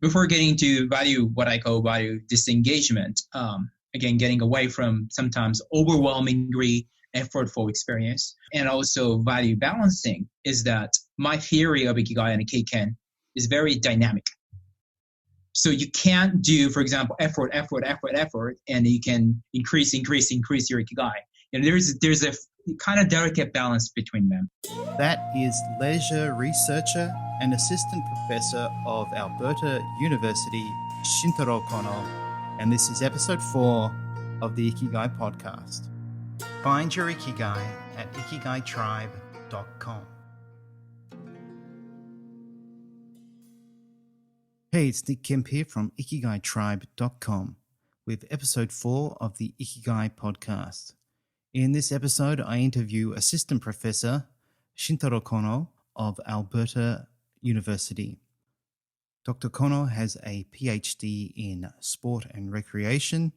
before getting to value, what I call value disengagement, again, getting away from sometimes overwhelmingly effortful experience, and also value balancing, is that my theory of Ikigai and Keiken is very dynamic. So you can't do, for example, effort, and you can increase your Ikigai. And there's a kind of delicate balance between them. That is leisure researcher and assistant professor of Alberta University, Shintaro Kono, and this is episode 4 of the Ikigai podcast. Find your Ikigai at ikigaitribe.com. Hey, it's Nick Kemp here from ikigaitribe.com with episode 4 of the Ikigai podcast. In this episode, I interview Assistant Professor Shintaro Kono of Alberta University. Dr. Kono has a PhD in sport and recreation,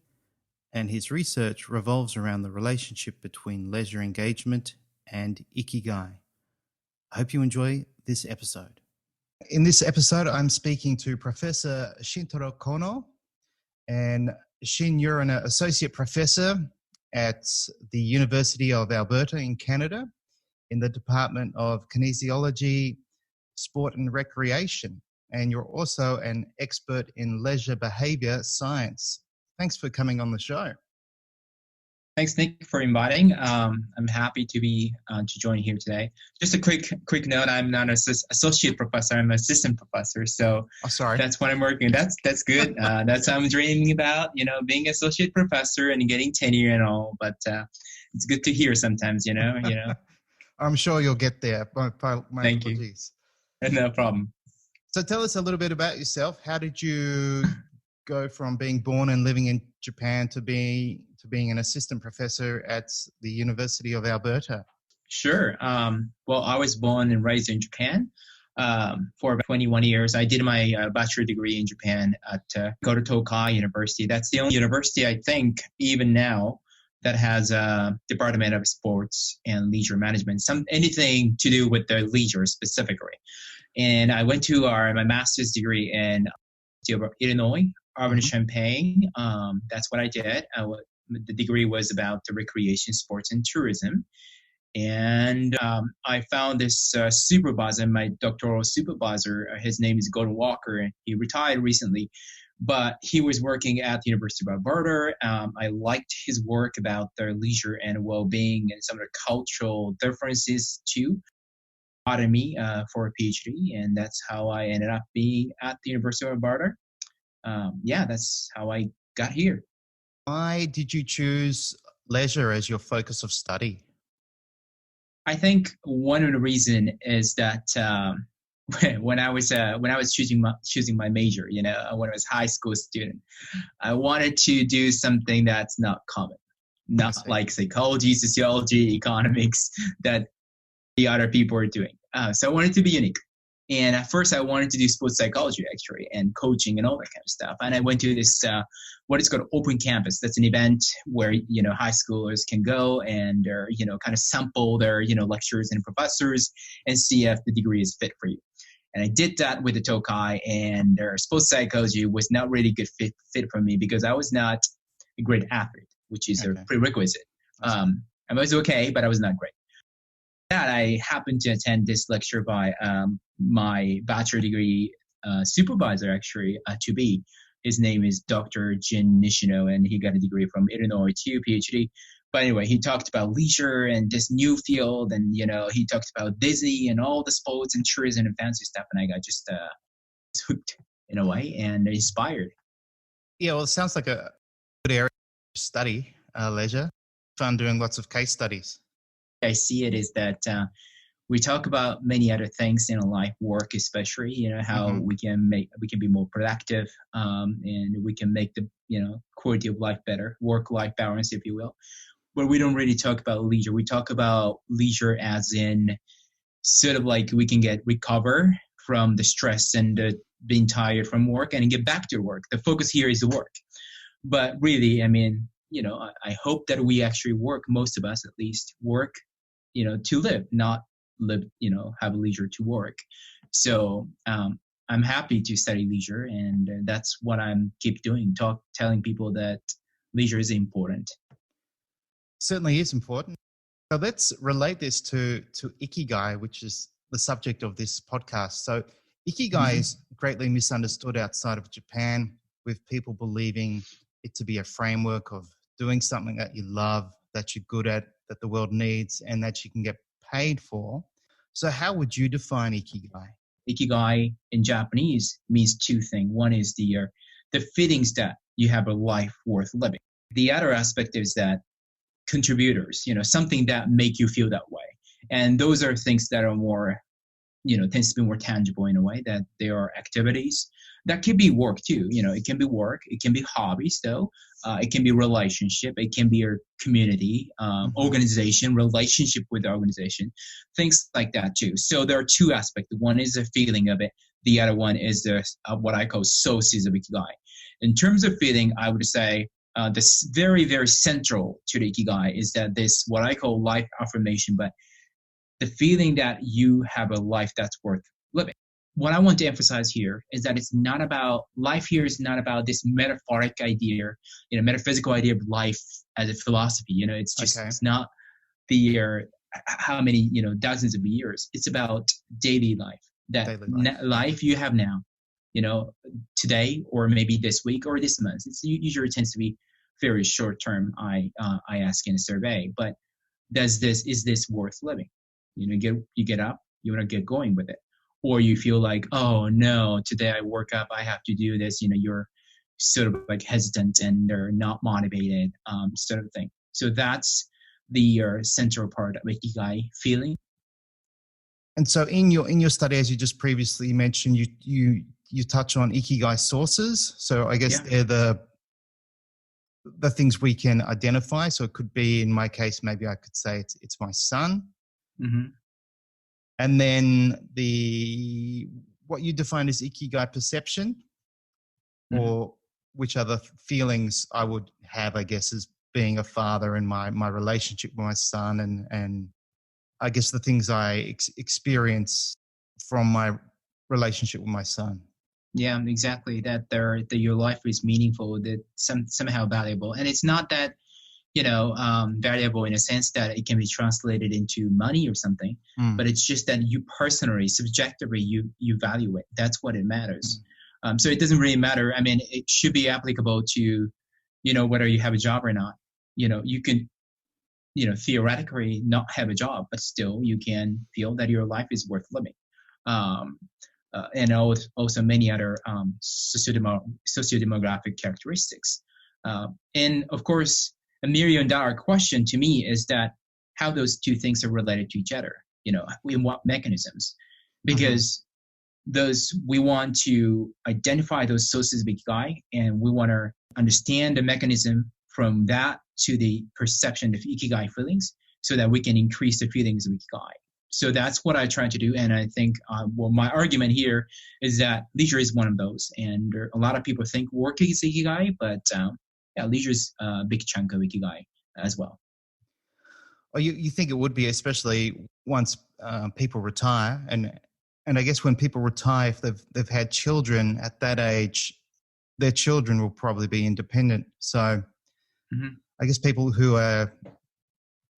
and his research revolves around the relationship between leisure engagement and Ikigai. I hope you enjoy this episode. In this episode, I'm speaking to Professor Shintaro Kono. And Shin, you're an associate professor at the University of Alberta in Canada in the Department of Kinesiology, Sport and Recreation. And you're also an expert in leisure behavior science. Thanks for coming on the show. Thanks, Nick, for inviting. I'm happy to join here today. Just a quick note: I'm not an associate professor; I'm an assistant professor. So that's what I'm working. That's good. That's what I'm dreaming about. Being associate professor and getting tenure and all. But it's good to hear sometimes. I'm sure you'll get there. My Thank apologies. You. No problem. So tell us a little bit about yourself. How did you go from being born and living in Japan to being an assistant professor at the University of Alberta? Sure. Well, I was born and raised in Japan for about 21 years. I did my bachelor degree in Japan at Goto Tokai University. That's the only university, I think, even now, that has a Department of Sports and Leisure Management, anything to do with the leisure specifically. And I went to my master's degree in Illinois, Champaign. That's what I did. The degree was about the recreation, sports, and tourism. And I found this supervisor, my doctoral supervisor. His name is Gordon Walker, and he retired recently. But he was working at the University of Alberta. I liked his work about their leisure and well-being and some of the cultural differences too. Hired me for a PhD, and that's how I ended up being at the University of Alberta. That's how I got here. Why did you choose leisure as your focus of study? I think one of the reasons is that when I was choosing my major, when I was a high school student, I wanted to do something that's not common, not like psychology, sociology, economics that the other people are doing. So I wanted to be unique. And at first, I wanted to do sports psychology, actually, and coaching and all that kind of stuff. And I went to this, what is called open campus. That's an event where, high schoolers can go and, kind of sample their, lecturers and professors and see if the degree is fit for you. And I did that with the Tokai, and their sports psychology was not really good fit for me because I was not a great athlete, which is a prerequisite. I was okay, but I was not great. That I happened to attend this lecture by my bachelor degree supervisor, actually, to be. His name is Dr. Jin Nishino, and he got a degree from Illinois too, PhD. But anyway, he talked about leisure and this new field, and he talked about Disney and all the sports and tourism and fancy stuff, and I got just hooked in a way and inspired. Yeah, well, it sounds like a good area to study, leisure. Fun doing lots of case studies. I see it is that we talk about many other things in life, work especially, how we can be more productive, and we can make the, quality of life better, work-life balance, if you will. But we don't really talk about leisure. We talk about leisure as in sort of like we can recover from the stress and being tired from work and get back to work. The focus here is the work. But really, I hope that we actually work, most of us at least, work, to live, not live, have leisure to work. So I'm happy to study leisure, and that's what I'm keep doing. Telling people that leisure is important. Certainly is important. So let's relate this to Ikigai, which is the subject of this podcast. So Ikigai is greatly misunderstood outside of Japan, with people believing it to be a framework of doing something that you love, that you're good at, that the world needs, and that you can get paid for. So how would you define Ikigai? Ikigai in Japanese means two things. One is the feelings that you have a life worth living. The other aspect is that contributors, something that make you feel that way. And those are things that are more, tends to be more tangible in a way, that there are activities that can be work too. It can be work, it can be hobbies though, it can be relationship, it can be your community, organization, relationship with the organization, things like that too. So there are two aspects. One is the feeling of it. The other one is the what I call sources of Ikigai. In terms of feeling, I would say this very, very central to the Ikigai is that this, what I call life affirmation, but the feeling that you have a life that's worth living. What I want to emphasize here is that it's not about, life here is not about this metaphoric idea, metaphysical idea of life as a philosophy. It's just, It's not the, how many, dozens of years. It's about daily life, that life you have now, today, or maybe this week or this month. It's usually tends to be very short term. I ask in a survey, but is this worth living? You get up, you want to get going with it, or you feel like, oh no, today I woke up, I have to do this. You're sort of like hesitant and they're not motivated, sort of thing. So that's the central part of Ikigai feeling. And so in your study, as you just previously mentioned, you touch on Ikigai sources. So I guess they're the things we can identify. So it could be, in my case, maybe I could say it's my son. And then what you define as Ikigai perception, or which other feelings I would have, I guess, as being a father and my relationship with my son, and I guess the things I experience from my relationship with my son. Yeah, exactly. That your life is meaningful, that somehow valuable, and it's not that valuable in a sense that it can be translated into money or something, but it's just that you personally, subjectively, you value it. That's what it matters. So it doesn't really matter. I mean, it should be applicable to, whether you have a job or not. You can, theoretically not have a job, but still you can feel that your life is worth living. And also many other sociodemographic characteristics. And of course, a $1 million question to me is that how those two things are related to each other, in what mechanisms, because we want to identify those sources of Ikigai, and we want to understand the mechanism from that to the perception of Ikigai feelings, so that we can increase the feelings of Ikigai. So that's what I try to do. And I think, my argument here is that leisure is one of those. And a lot of people think work is Ikigai, but leisure is a big chunk of Ikigai as well. Well, you think it would be, especially once people retire, and I guess when people retire, if they've had children at that age, their children will probably be independent. So I guess people who are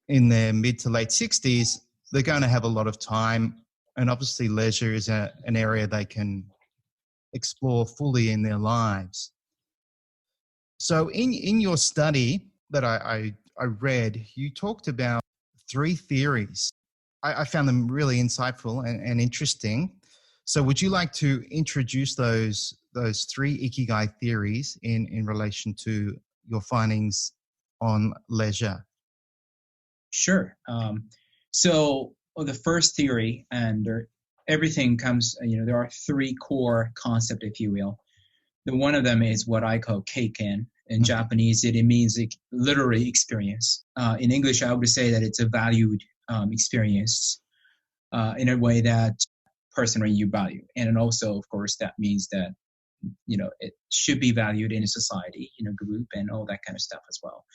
in their mid to late 60s, they're going to have a lot of time, and obviously leisure is an area they can explore fully in their lives. So in your study that I read, you talked about 3 theories. I found them really insightful and interesting. So would you like to introduce those 3 Ikigai theories in relation to your findings on leisure? Sure. So the first theory, and everything comes, there are 3 core concepts, if you will. The one of them is what I call keiken. In Japanese, it means literally experience. In English, I would say that it's a valued experience in a way that personally you value. And also, of course, that means that, it should be valued in a society, group and all that kind of stuff as well.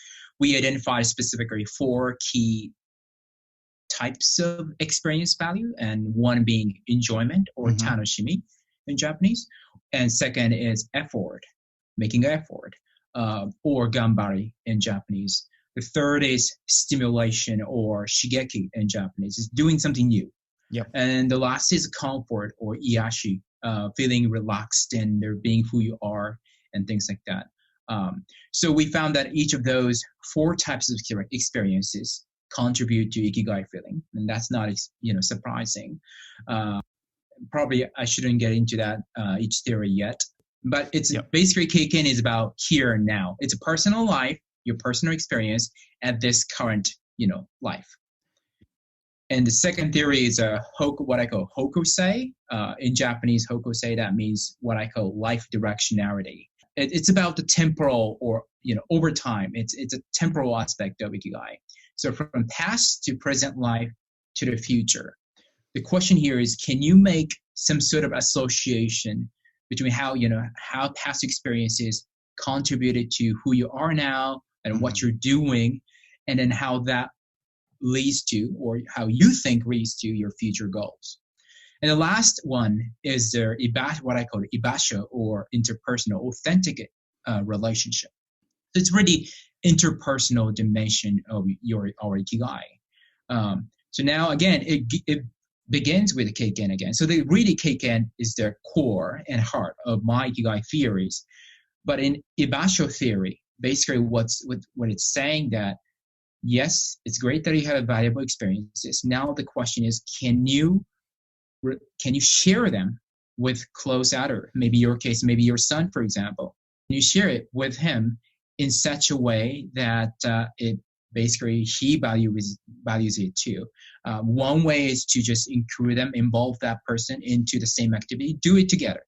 We identify specifically 4 key types of experience value, and one being enjoyment or tanoshimi, in Japanese. And second is effort, making effort, or gambari in Japanese. The third is stimulation or shigeki in Japanese. It's doing something new. Yep. And the last is comfort or iyashi, feeling relaxed and being who you are and things like that. So we found that each of those 4 types of experiences contribute to Ikigai feeling, and that's not surprising. Probably I shouldn't get into that each theory yet, but it's basically Keiken is about here and now. It's a personal life, your personal experience at this current life. And the second theory is what I call hokusei. In Japanese, hokusei, that means what I call life directionality. It's about the temporal or over time. It's a temporal aspect of Ikigai. So from past to present life to the future. The question here is, can you make some sort of association between how past experiences contributed to who you are now and what you're doing, and then how that leads to, or how you think leads to, your future goals. And the last one is what I call ibasho, or interpersonal, authentic relationship. So it's really interpersonal dimension of our Ikigai. So now again, it begins with Keiken again. So really Keiken is the core and heart of my Ikigai theories. But in ibasho theory, basically what it's saying that, yes, it's great that you have valuable experiences. Now the question is, can you share them with close other? Maybe your case, maybe your son, for example. Can you share it with him in such a way that it basically he values it too? One way is to just include them, involve that person into the same activity, do it together.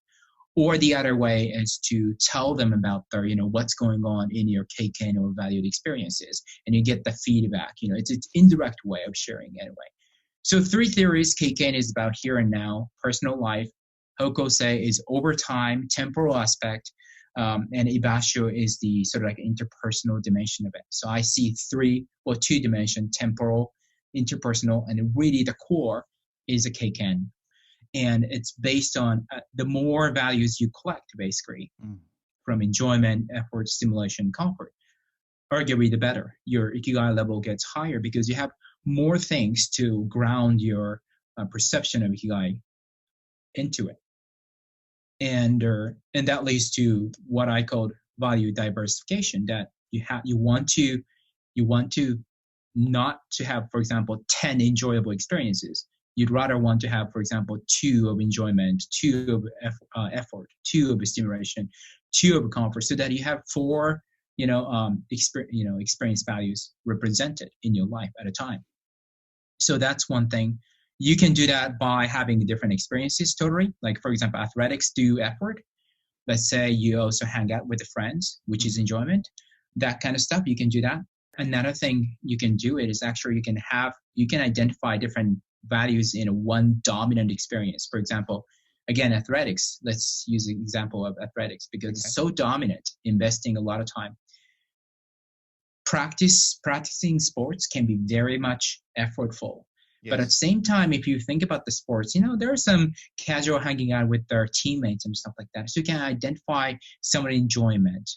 Or the other way is to tell them about what's going on in your Keiken or valued experiences, and you get the feedback. It's an indirect way of sharing anyway. So 3 theories. Keiken is about here and now, personal life. Hokosei is over time, temporal aspect. And ibasho is the sort of like interpersonal dimension of it. So I see 2 dimension, temporal, interpersonal, and really the core is a Keiken. And it's based on the more values you collect, basically, from enjoyment, effort, stimulation, comfort, arguably the better. Your Ikigai level gets higher because you have more things to ground your perception of Ikigai into it. And that leads to what I called value diversification, that you want to not to have, for example, 10 enjoyable experiences. You'd rather want to have, for example, 2 of enjoyment, 2 of effort, 2 of stimulation, 2 of comfort, so that you have 4, experience values represented in your life at a time. So that's one thing. You can do that by having different experiences totally. Like, for example, athletics do effort. Let's say you also hang out with the friends, which is enjoyment. That kind of stuff, you can do that. Another thing you can do is actually you can identify different values in one dominant experience. For example, again, athletics. Let's use an example of athletics because it's so dominant, investing a lot of time. Practicing sports can be very much effortful. Yes. But at the same time, if you think about the sports, there are some casual hanging out with their teammates and stuff like that. So you can identify some enjoyment.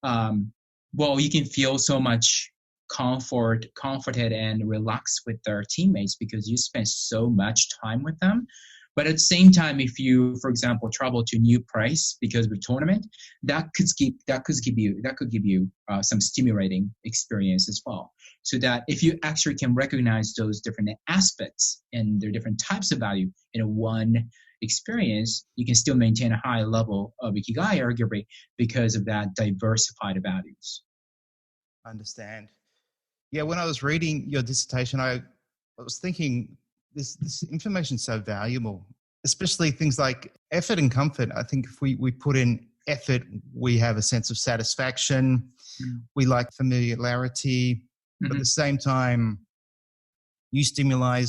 You can feel so much comforted and relaxed with their teammates because you spend so much time with them. But at the same time, if you, for example, travel to a new place because of a tournament, that could give you some stimulating experience as well. So that if you actually can recognize those different aspects and their different types of value in one experience, you can still maintain a high level of Ikigai, arguably, because of that diversified values. I understand. Yeah, when I was reading your dissertation, I was thinking this information is so valuable, especially things like effort and comfort. I think if we put in effort, we have a sense of satisfaction. We like familiarity. But at the same time, new stimuli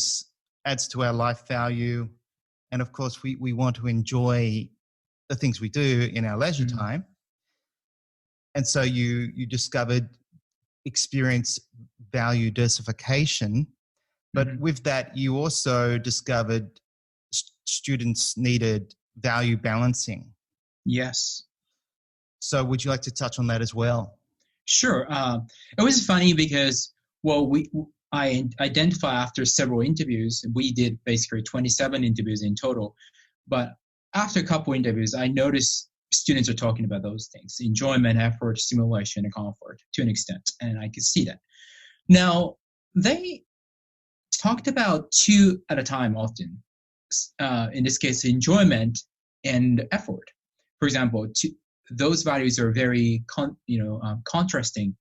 adds to our life value. And of course, we want to enjoy the things we do in our leisure time. And so you discovered experience value diversification. But with that, you also discovered students needed value balancing. Yes. So would you like to touch on that as well? Sure. It was funny because, well, I identified after several interviews. We did basically 27 interviews in total. But after a couple interviews, I noticed students are talking about those things: enjoyment, effort, stimulation, and comfort to an extent. And I could see that. Now, they talked about two at a time often. In this case, enjoyment and effort. For example, those values are very contrasting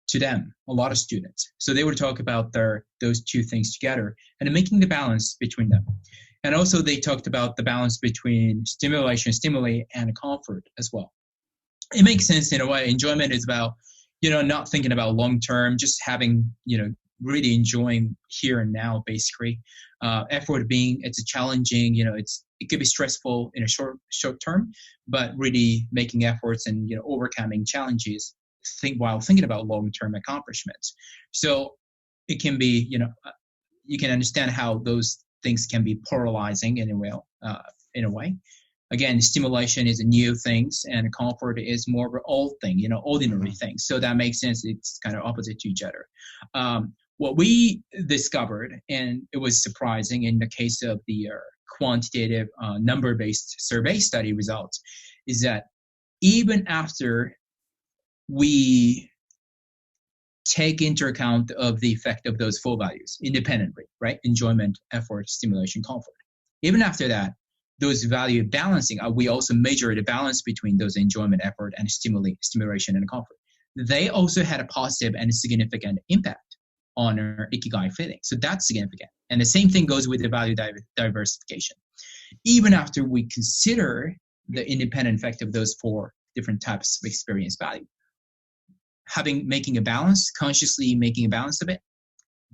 to them, a lot of students. So they would talk about those two things together and making the balance between them. And also they talked about the balance between stimuli, and comfort as well. It makes sense in a way. Enjoyment is about, not thinking about long term, just having, really enjoying here and now, basically. Effort being, it's a challenging, it could be stressful in a short term, but really making efforts and overcoming challenges while thinking about long term accomplishments. So it can be, you can understand how those things can be polarizing in a way. Again, stimulation is a new things, and comfort is more of an old thing, ordinary things. So that makes sense. It's kind of opposite to each other. What we discovered, and it was surprising in the case of the quantitative number-based survey study results, is that even after we take into account of the effect of those four values independently, right? Enjoyment, effort, stimulation, comfort. Even after that, those value balancing, we also measure the balance between those enjoyment, effort, and stimulation, and comfort. They also had a positive and significant impact on our Ikigai feeling. So that's significant. And the same thing goes with the value diversification. Even after we consider the independent effect of those four different types of experience value, making a balance, consciously making a balance of it,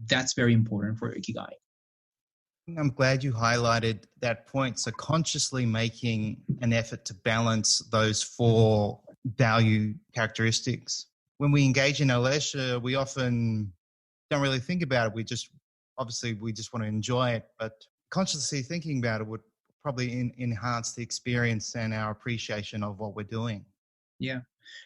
that's very important for Ikigai. I'm glad you highlighted that point. So consciously making an effort to balance those four value characteristics. When we engage in our leisure, we often don't really think about it. We just want to enjoy it, but consciously thinking about it would probably enhance the experience and our appreciation of what we're doing. Yeah.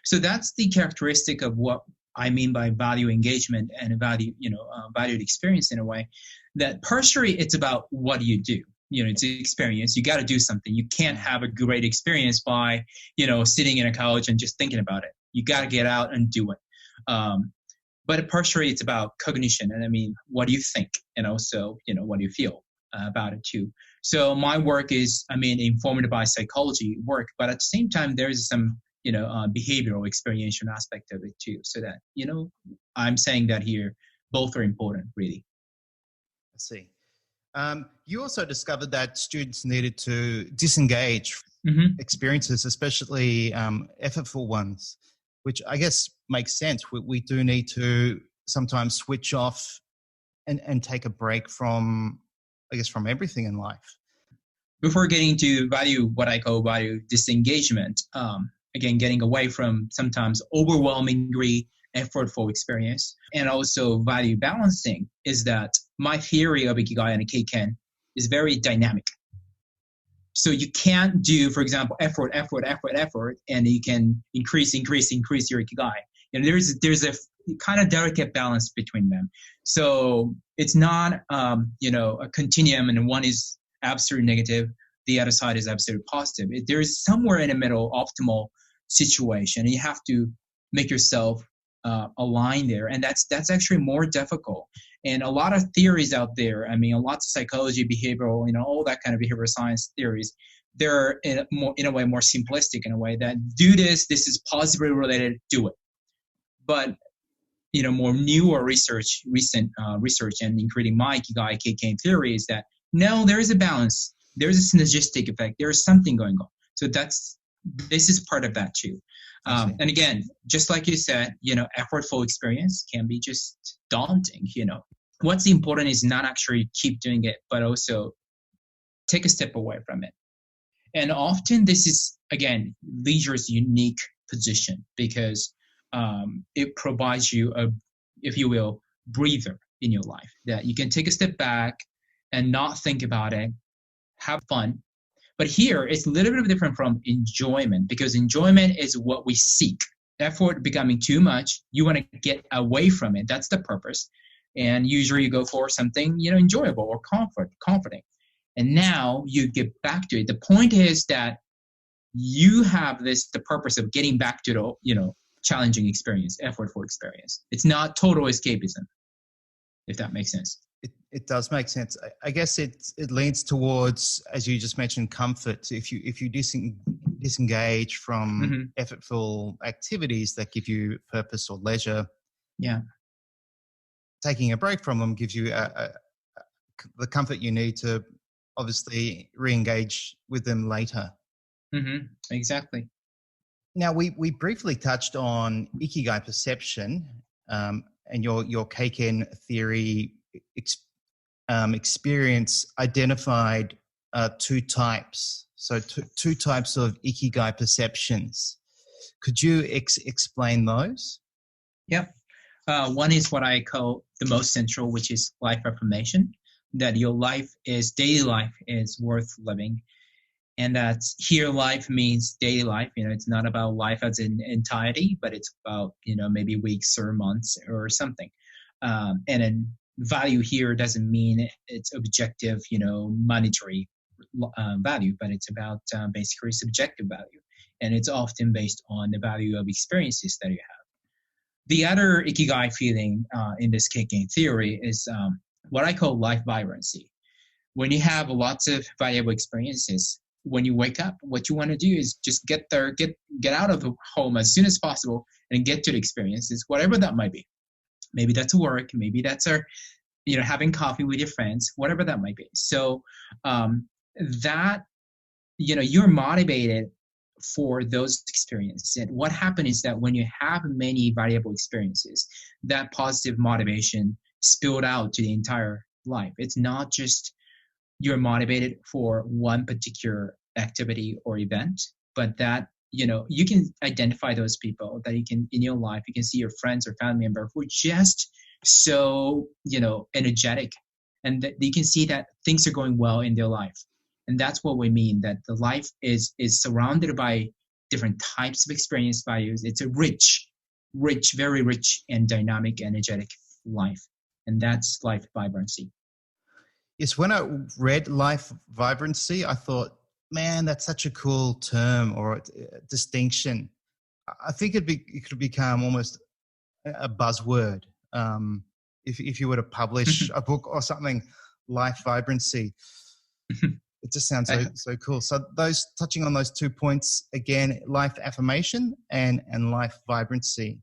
So that's the characteristic of what I mean by value engagement and valued experience in a way. That partially it's about what you do. It's an experience. You got to do something. You can't have a great experience by, sitting in a couch and just thinking about it. You got to get out and do it. But partially it's about cognition. And I mean, what do you think? And also, what do you feel about it too? So my work is, informed by psychology work, but at the same time, there's some, behavioral experiential aspect of it too. So that, I'm saying that here, both are important, really. I see. You also discovered that students needed to disengage experiences, especially effortful ones, which I guess makes sense. We do need to sometimes switch off and take a break from everything in life. Before getting to what I call value disengagement, again, getting away from sometimes overwhelmingly effortful experience, and also value balancing, is that my theory of Ikigai and Keiken is very dynamic. So you can't do, for example, effort, and you can increase your Ikigai. There's a kind of delicate balance between them. So it's not, a continuum, and one is absolute negative, the other side is absolute positive. There is somewhere in the middle optimal situation, and you have to make yourself align there, and that's actually more difficult. And a lot of theories out there, lots of psychology, behavioral, all that kind of behavioral science theories, they're in a way more simplistic, in a way that do this is positively related, do it. But more newer recent research, and including my Ikigai Keiken theory, is that no, there is a balance, there's a synergistic effect, there is something going on. So this is part of that too. And again, just like you said, effortful experience can be just daunting. What's important is not actually keep doing it, but also take a step away from it. And often this is, again, leisure's unique position, because it provides you a, if you will, breather in your life, that you can take a step back and not think about it, have fun, But here, it's a little bit different from enjoyment, because enjoyment is what we seek. Effort becoming too much, you want to get away from it. That's the purpose. And usually you go for something, enjoyable or comforting. And now you get back to it. The point is that you have the purpose of getting back to the, challenging experience, effortful experience. It's not total escapism, if that makes sense. It does make sense. I guess it leans towards, as you just mentioned, comfort. If you disengage from effortful activities that give you purpose or leisure, taking a break from them gives you the comfort you need to obviously re-engage with them later. Exactly. Now, we briefly touched on Ikigai Perception and your Keiken theory experience identified two types. So two types of Ikigai perceptions. Could you explain those? Yep. One is what I call the most central, which is life affirmation, that your daily life is worth living. And that here life means daily life. It's not about life as an entirety, but it's about, maybe weeks or months or something. And then value here doesn't mean it's objective, monetary value, but it's about basically subjective value. And it's often based on the value of experiences that you have. The other Ikigai feeling in this Keiken theory is what I call life vibrancy. When you have lots of valuable experiences, when you wake up, what you want to do is just get out of the home as soon as possible and get to the experiences, whatever that might be. Maybe that's work, maybe that's having coffee with your friends, whatever that might be. So that, you're motivated for those experiences. And what happens is that when you have many valuable experiences, that positive motivation spilled out to the entire life. It's not just you're motivated for one particular activity or event, but that, you can identify those people that you can, in your life, you can see your friends or family member who are just so, energetic, and that you can see that things are going well in their life. And that's what we mean, that the life is surrounded by different types of experience values. It's a rich, very rich and dynamic, energetic life. And that's life vibrancy. Yes, when I read life vibrancy, I thought, man, that's such a cool term or a distinction. I think it could become almost a buzzword if you were to publish a book or something, life vibrancy. It just sounds so cool. So touching on those 2 points again, life affirmation and life vibrancy.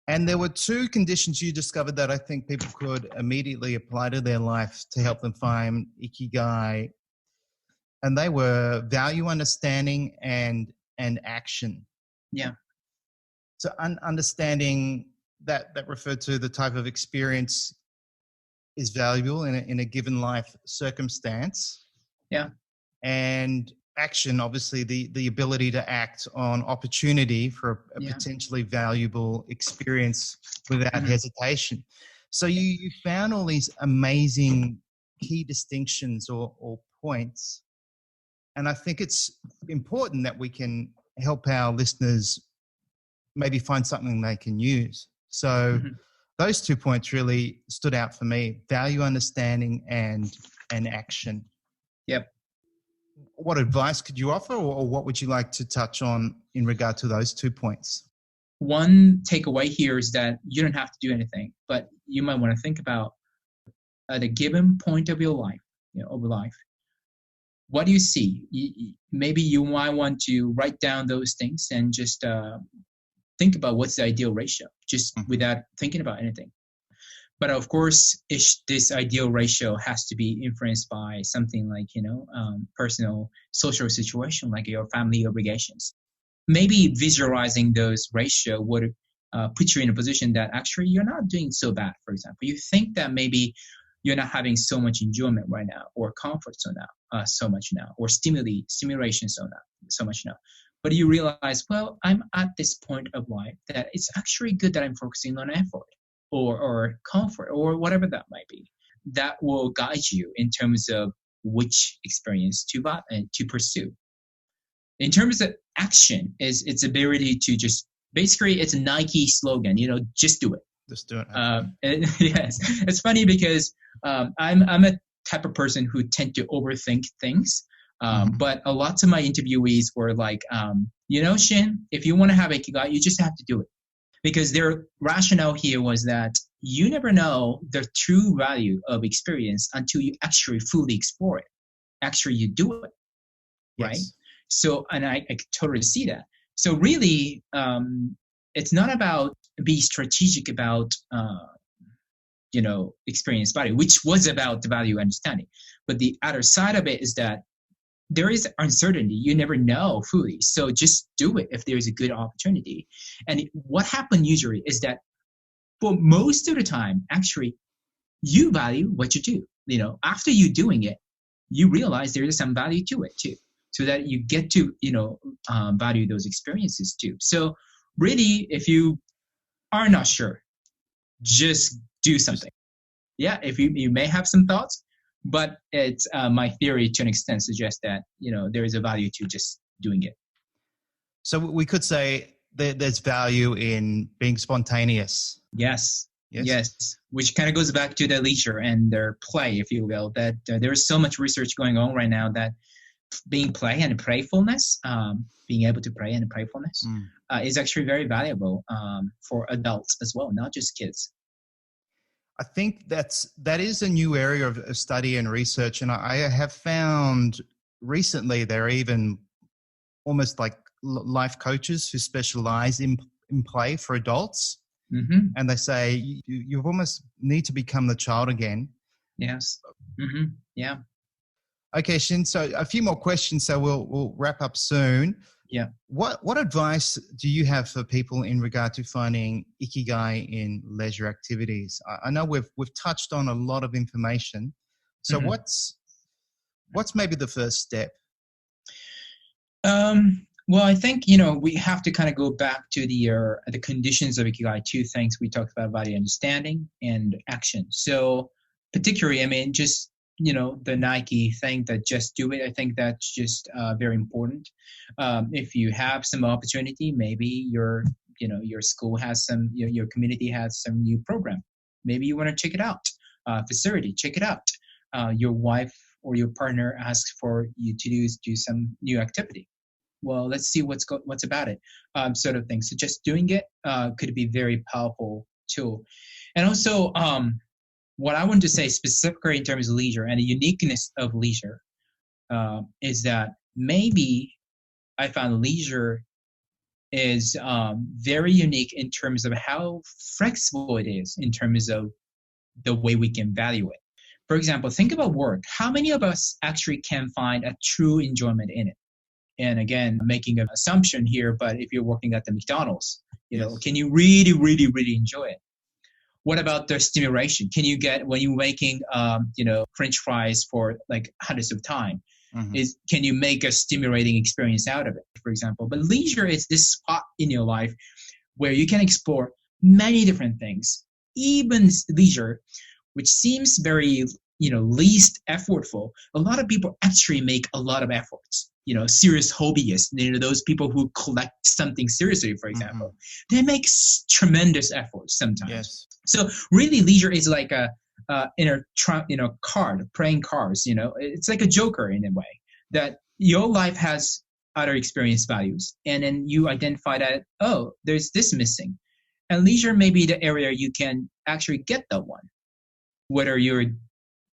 And there were 2 conditions you discovered that I think people could immediately apply to their life to help them find Ikigai. And they were value understanding and action. Yeah. So understanding that referred to the type of experience is valuable in a given life circumstance. Yeah. And action, obviously the ability to act on opportunity for a potentially valuable experience without hesitation. So you found all these amazing key distinctions or points. And I think it's important that we can help our listeners maybe find something they can use. So those 2 points really stood out for me: value understanding and action. Yep. What advice could you offer, or what would you like to touch on in regard to those 2 points? One takeaway here is that you don't have to do anything, but you might want to think about at a given point of your life, what do you see? Maybe you might want to write down those things and just think about what's the ideal ratio, just without thinking about anything. But of course, this ideal ratio has to be influenced by something like, personal, social situation, like your family obligations. Maybe visualizing those ratio would put you in a position that actually you're not doing so bad, for example. You think that maybe you're not having so much enjoyment right now, or comfort so much now, or stimulation so much now. But you realize, well, I'm at this point of life that it's actually good that I'm focusing on effort or comfort or whatever that might be. That will guide you in terms of which experience to pursue. In terms of action, is its ability to just basically it's a Nike slogan, just do it. Just do it. Yes, it's funny because I'm a type of person who tend to overthink things. But a lot of my interviewees were like, Shin, if you want to have Ikigai, you just have to do it. Because their rationale here was that you never know the true value of experience until you actually fully explore it. Actually, you do it, right? Yes. So, and I totally see that. So really, it's not about being strategic about, experience value, which was about the value understanding. But the other side of it is that there is uncertainty. You never know fully. So just do it if there's a good opportunity. And what happens usually is that for most of the time, actually, you value what you do. After you doing it, you realize there is some value to it too. So that you get to, value those experiences too. So really, if you are not sure, just do something. Yeah, if you may have some thoughts, but it's my theory to an extent suggests that, there is a value to just doing it. So we could say that there's value in being spontaneous. Yes. Which kind of goes back to the leisure and their play, if you will, that there's so much research going on right now that being play and playfulness, being able to play and playfulness is actually very valuable for adults as well, not just kids. I think that is a new area of study and research, and I have found recently there are even almost like life coaches who specialize in play for adults, and they say you almost need to become the child again. Yes. Yeah. Okay, Shin. So a few more questions, so we'll wrap up soon. Yeah. What advice do you have for people in regard to finding Ikigai in leisure activities? I know we've touched on a lot of information. So what's maybe the first step? Well, I think, we have to kind of go back to the conditions of Ikigai. Two things we talked about: value understanding and action. So particularly, just the Nike thing, that just do it. I think that's just very important. If you have some opportunity, maybe your school has some, your community has some new program. Maybe you want to check it out. Facility, check it out. Your wife or your partner asks for you to do some new activity. Well, let's see what's about it, sort of thing. So just doing it could be very powerful tool. And also, what I want to say specifically in terms of leisure and the uniqueness of leisure is that maybe I found leisure is very unique in terms of how flexible it is in terms of the way we can value it. For example, think about work. How many of us actually can find a true enjoyment in it? And again, making an assumption here, but if you're working at the McDonald's, can you really, really, really enjoy it? What about the stimulation? Can you get, when you're making, French fries for like hundreds of time, can you make a stimulating experience out of it, for example? But leisure is this spot in your life where you can explore many different things. Even leisure, which seems very, least effortful, a lot of people actually make a lot of efforts. Serious hobbyists, those people who collect something seriously, for example, they make tremendous efforts sometimes. Yes. So really, leisure is like card, playing cards. It's like a joker in a way that your life has other experience values, and then you identify that, oh, there's this missing, and leisure may be the area you can actually get that one, whether you're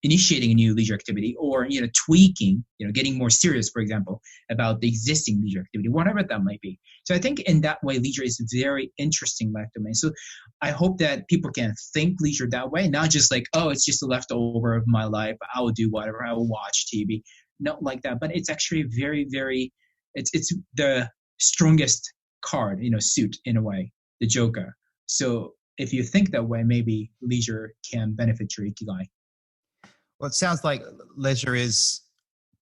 initiating a new leisure activity or tweaking, getting more serious, for example, about the existing leisure activity, whatever that might be. So I think in that way, leisure is a very interesting life domain. So I hope that people can think leisure that way, not just like, oh, it's just a leftover of my life, I will do whatever, I will watch TV, not like that. But it's actually very, very, it's the strongest card, suit in a way, the joker. So if you think that way, maybe leisure can benefit your Ikigai. Well, it sounds like leisure is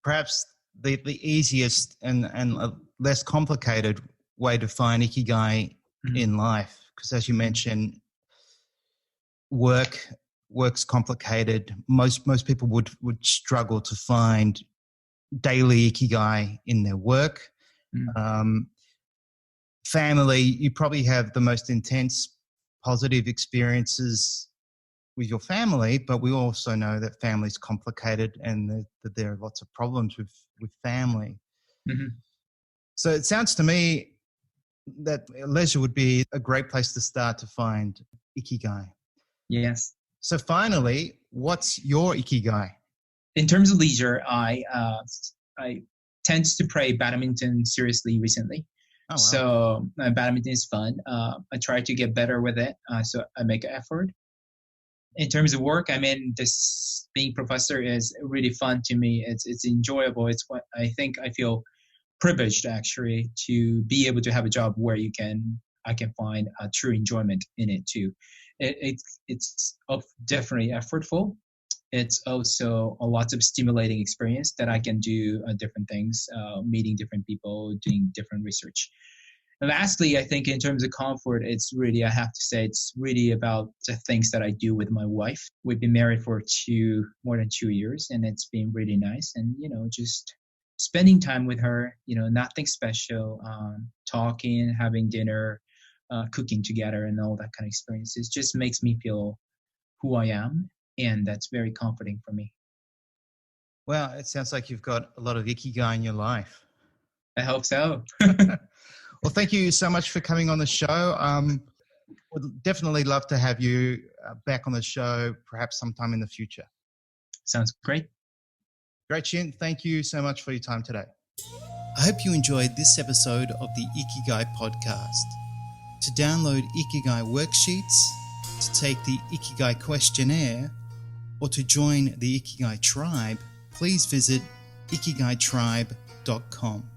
perhaps the easiest and less complicated way to find Ikigai in life. Because as you mentioned, work work's complicated. Most people would struggle to find daily Ikigai in their work. Family, you probably have the most intense positive experiences with your family, but we also know that family's complicated and that there are lots of problems with family. Mm-hmm. So it sounds to me that leisure would be a great place to start to find Ikigai. Yes. So finally, what's your Ikigai? In terms of leisure, I tend to play badminton seriously recently. Oh, wow. So badminton is fun. I try to get better with it. So I make an effort. In terms of work, this being professor is really fun to me. It's enjoyable. It's what I think I feel privileged actually to be able to have a job where I can find a true enjoyment in it too. It's definitely effortful. It's also a lot of stimulating experience that I can do different things, meeting different people, doing different research. And lastly, I think in terms of comfort, it's really about the things that I do with my wife. We've been married for more than 2 years, and it's been really nice. And, just spending time with her, nothing special, talking, having dinner, cooking together and all that kind of experiences just makes me feel who I am. And that's very comforting for me. Well, it sounds like you've got a lot of Ikigai in your life. I hope so. Well, thank you so much for coming on the show. Would definitely love to have you back on the show, perhaps sometime in the future. Sounds great. Great, Shin. Thank you so much for your time today. I hope you enjoyed this episode of the Ikigai podcast. To download Ikigai worksheets, to take the Ikigai questionnaire, or to join the Ikigai tribe, please visit ikigaitribe.com.